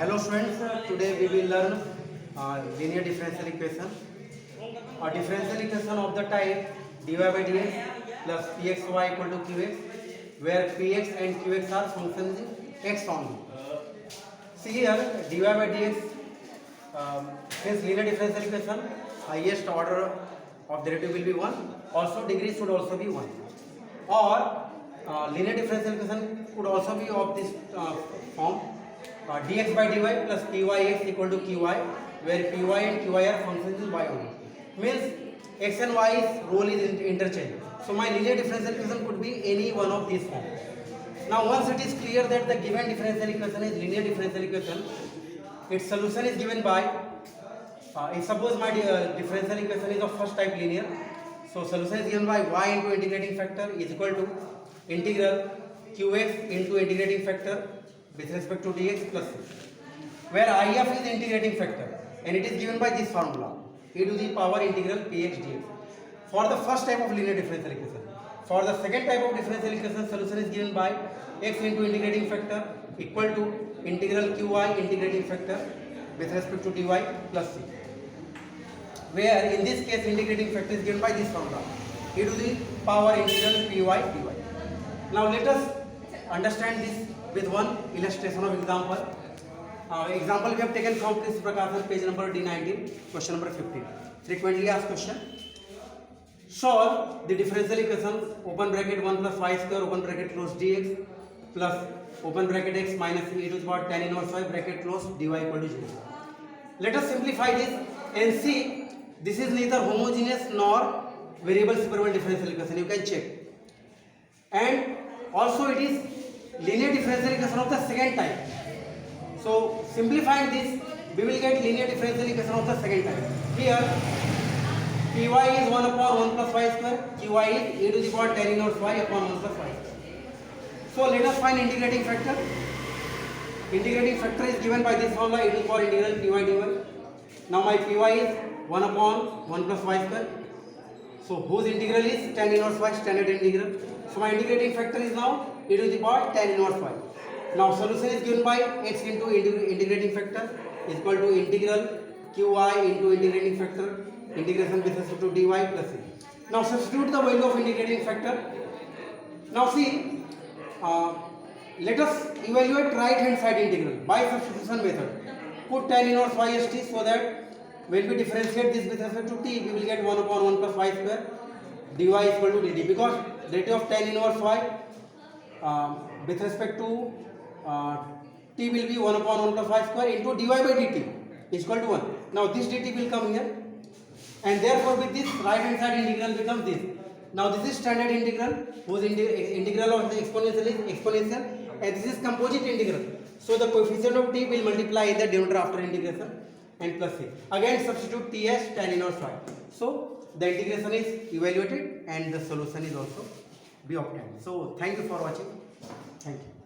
Hello students, today we will learn linear differential equation. A differential equation of the type dy by dx plus pxy equal to qx, where px and qx are functions in x only. See here, dy by dx since linear differential equation, highest order of derivative will be 1. Also degree should also be 1. Or linear differential equation could also be of this form. Dx by dy plus pyx equal to qy, where py and qy are functions in y only. Means x and y's role is interchange. So my linear differential equation could be any one of these forms. Now once it is clear that the given differential equation is linear differential equation, its solution is given by, if suppose my differential equation is of first type linear, so solution is given by y into integrating factor is equal to integral qx into integrating factor with respect to dx plus c, where if is the integrating factor and it is given by this formula e to the power integral px dx for the first type of linear differential equation. For the second type of differential equation, solution is given by x into integrating factor equal to integral qy integrating factor with respect to dy plus c, where in this case integrating factor is given by this formula e to the power integral py dy. Now let us understand this with one illustration of example. Example we have taken from Krishna Prakashan, page number D19, question number 15. Frequently asked question. Solve the differential equation open bracket 1 plus y square open bracket close dx plus open bracket x minus e to the power tan inverse y bracket close dy equal to 0. Let us simplify this and see this is neither homogeneous nor variable separable differential equation. You can check. And also it is linear differential equation of the second type. So simplifying this, we will get linear differential equation of the second type. Here py is 1 upon 1 plus y square, qy is e to the power tan inverse y upon 1 plus y. So let us find integrating factor. Integrating factor is given by this formula e to the power integral py dy. Now my py is 1 upon 1 plus y square. So whose integral is tan inverse y, standard integral. So my integrating factor is now e to the power tan inverse y. Now solution is given by x into integrating factor is equal to integral qy into integrating factor integration with respect to dy plus c. Now substitute the value of integrating factor. Now see, let us evaluate right hand side integral by substitution method. Put tan inverse y as t, so that when we differentiate this with respect to t, we will get 1 upon 1 plus y square dy is equal to dt, because derivative of tan inverse y with respect to t will be 1 upon 1 plus y square into dy by dt is equal to 1. Now this dt will come here, and therefore with this right hand side integral becomes this. Now this is standard integral whose integral of the exponential is exponential, and this is composite integral. So the coefficient of t will multiply in the denominator after integration and plus c. Again substitute t as tan inverse y. So the integration is evaluated and the solution is also be obtained. So thank you for watching. Thank you.